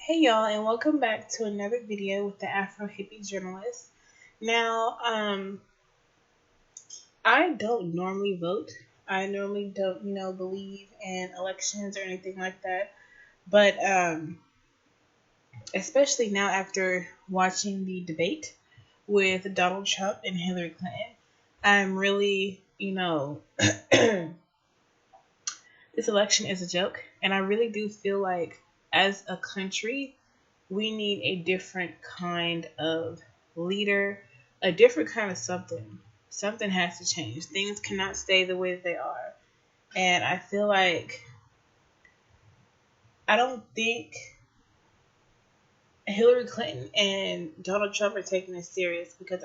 Hey y'all, and welcome back to another video with the Afro Hippie Journalist. Now, I don't normally vote. I normally don't, believe in elections or anything like that. But especially now after watching the debate with Donald Trump and Hillary Clinton, I'm really, this election is a joke, and I really do feel like as a country we need a different kind of leader, a different kind of something. Something has to change. Things cannot stay the way that they are. And I feel like I don't think Hillary Clinton and Donald Trump are taking this serious because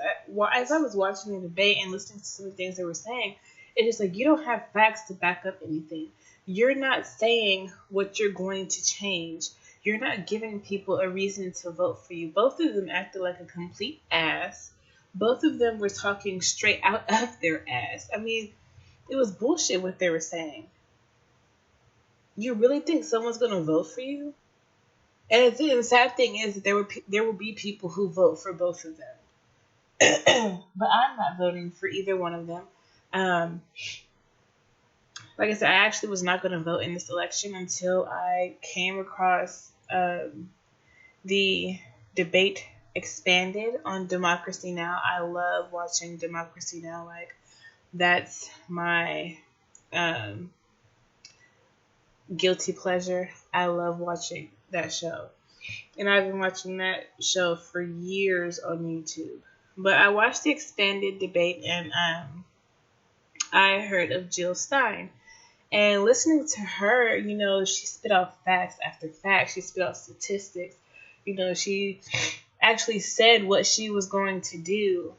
as I was watching the debate and listening to some of the things they were saying, it's just like you don't have facts to back up anything. You're not saying what you're going to change. You're not giving people a reason to vote for you. Both of them acted like a complete ass. Both of them were talking straight out of their ass. I mean, it was bullshit what they were saying. You really think someone's going to vote for you? And the sad thing is that there will be people who vote for both of them. But I'm not voting for either one of them. Like I said, I actually was not going to vote in this election until I came across the debate expanded on Democracy Now! I love watching Democracy Now! Like, that's my guilty pleasure. I love watching that show. And I've been watching that show for years on YouTube. But I watched the expanded debate and I heard of Jill Stein. And listening to her, she spit out facts after facts. She spit out statistics. She actually said what she was going to do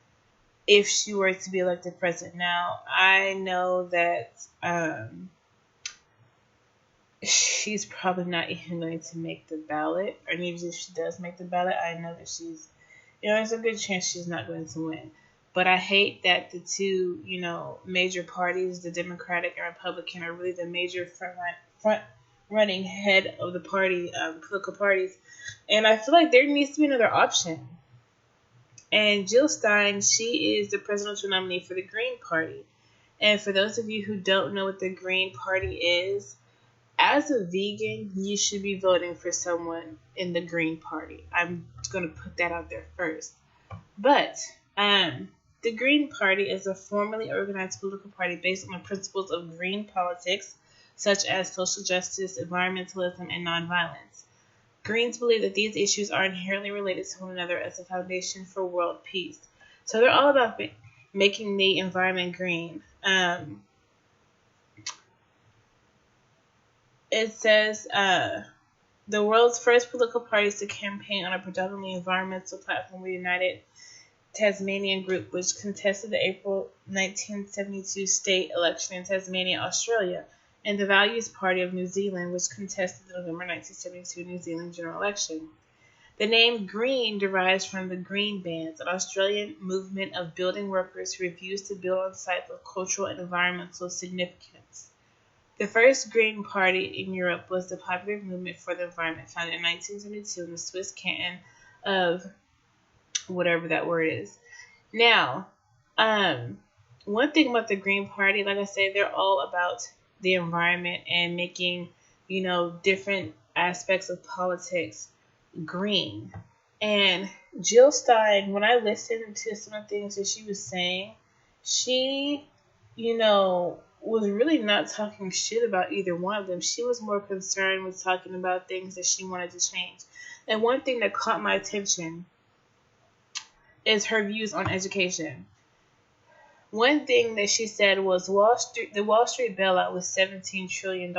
if she were to be elected president. Now, I know that she's probably not even going to make the ballot. Or even if she does make the ballot, I know that she's, there's a good chance she's not going to win. But I hate that the two, major parties, the Democratic and Republican, are really the major front running head of the party, political parties. And I feel like there needs to be another option. And Jill Stein, she is the presidential nominee for the Green Party. And for those of you who don't know what the Green Party is, as a vegan, you should be voting for someone in the Green Party. I'm going to put that out there first. But the Green Party is a formally organized political party based on the principles of green politics, such as social justice, environmentalism, and nonviolence. Greens believe that these issues are inherently related to one another as a foundation for world peace. So they're all about making the environment green. It says the world's first political parties to campaign on a predominantly environmental platform were United Tasmanian Group, which contested the April 1972 state election in Tasmania, Australia, and the Values Party of New Zealand, which contested the November 1972 New Zealand general election. The name Green derives from the Green Bands, an Australian movement of building workers who refused to build on sites of cultural and environmental significance. The first Green Party in Europe was the Popular Movement for the Environment, founded in 1972 in the Swiss canton of whatever that word is. Now, one thing about the Green Party, like I said, they're all about the environment and making, different aspects of politics green. And Jill Stein, when I listened to some of the things that she was saying, she, was really not talking shit about either one of them. She was more concerned with talking about things that she wanted to change. And one thing that caught my attention is her views on education. One thing that she said was the Wall Street bailout was $17 trillion.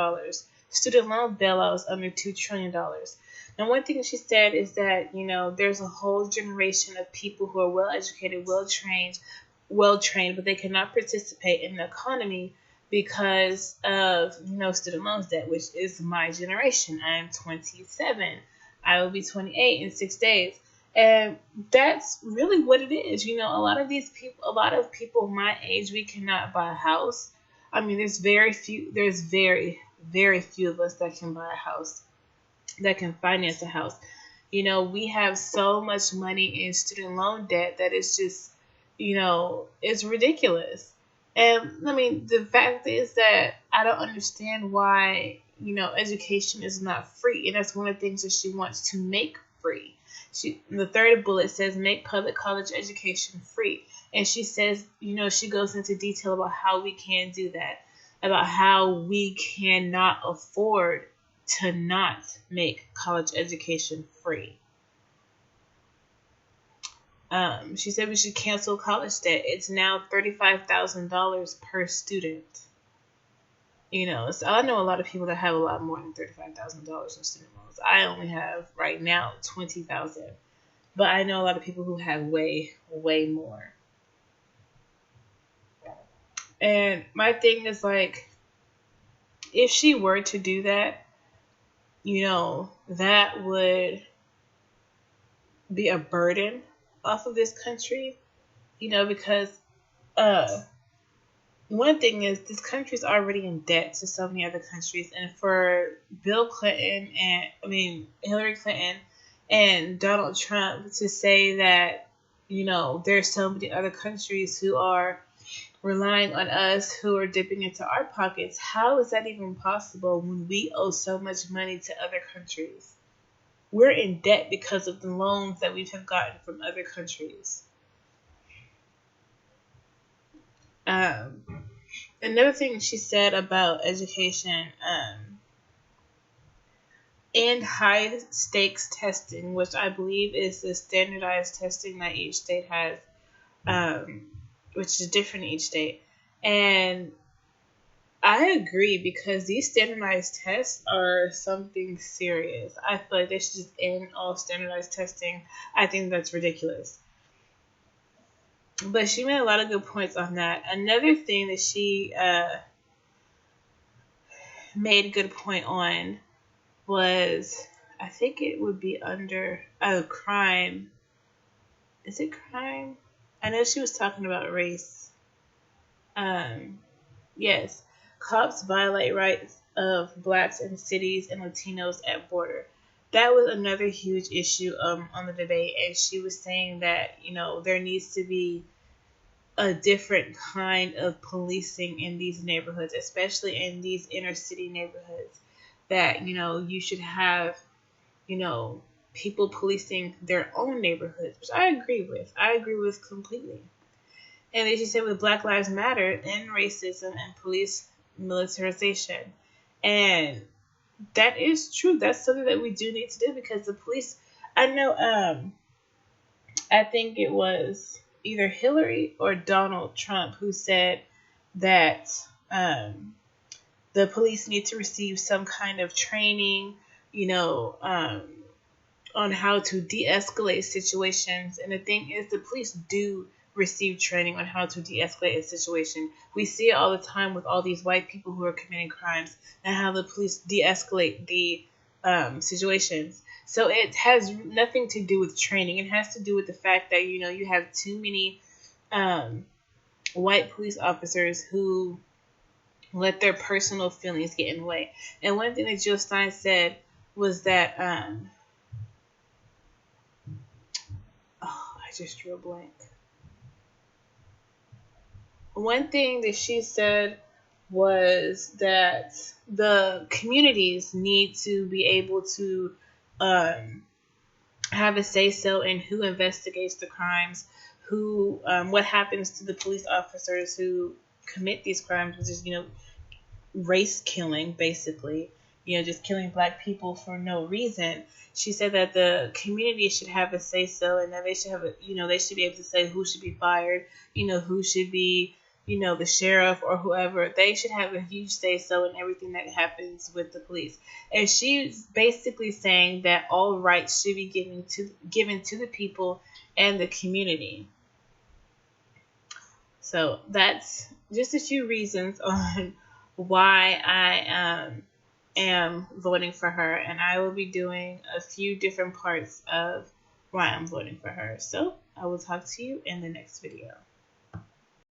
Student loan bailout was under $2 trillion. Now, one thing she said is that, there's a whole generation of people who are well-educated, well-trained, but they cannot participate in the economy because of, student loans debt, which is my generation. I am 27. I will be 28 in 6 days. And that's really what it is. A lot of people my age, we cannot buy a house. I mean, there's very, very few of us that can buy a house. that can finance a house. You know, we have so much money in student loan debt that it's just, you know, it's ridiculous. And I mean, the fact is that I don't understand why, you know, education is not free. And that's one of the things that she wants to make free. The third bullet says make public college education free. And she says, you know, she goes into detail about how we can do that, about how we cannot afford to not make college education free. She said we should cancel college debt. It's now $35,000 per student. You know, so I know a lot of people that have a lot more than $35,000 in student loans. I only have right now $20,000, but I know a lot of people who have way, way more. And my thing is like, if she were to do that, you know, that would be a burden off of this country, you know, because one thing is this country's already in debt to so many other countries, and for Hillary Clinton and Donald Trump to say that, you know, there's so many other countries who are relying on us, who are dipping into our pockets, how is that even possible when we owe so much money to other countries? We're in debt because of the loans that we have gotten from other countries. Another thing she said about education, and high stakes testing, which I believe is the standardized testing that each state has, which is different in each state. And I agree, because these standardized tests are something serious. I feel like they should just end all standardized testing. I think that's ridiculous. But she made a lot of good points on that. Another thing that she made a good point on was, I think it would be under crime. Is it crime? I know she was talking about race. Yes. Cops violate rights of blacks in cities and Latinos at border. That was another huge issue on the debate, and she was saying that, you know, there needs to be a different kind of policing in these neighborhoods, especially in these inner city neighborhoods, that, you know, you should have, you know, people policing their own neighborhoods, which I agree with. I agree with completely. And then she said with Black Lives Matter and racism and police militarization. And that is true. That's something that we do need to do, because the police, I know, I think it was either Hillary or Donald Trump who said that the police need to receive some kind of training, you know, on how to de-escalate situations. And the thing is, the police do receive training on how to de-escalate a situation. We see it all the time with all these white people who are committing crimes, and how the police de-escalate the situations. So it has nothing to do with training. It has to do with the fact that, you know, you have too many white police officers who let their personal feelings get in the way. And one thing that Jill Stein said was that I just drew a blank. One thing that she said was that the communities need to be able to have a say-so in who investigates the crimes, who what happens to the police officers who commit these crimes, which is, you know, race killing, basically, you know, just killing black people for no reason. She said that the community should have a say-so, and that they should have a, you know, they should be able to say who should be fired, you know, who should be, you know, the sheriff or whoever. They should have a huge say-so in everything that happens with the police. And she's basically saying that all rights should be given to the people and the community. So that's just a few reasons on why I am voting for her, and I will be doing a few different parts of why I'm voting for her. So I will talk to you in the next video.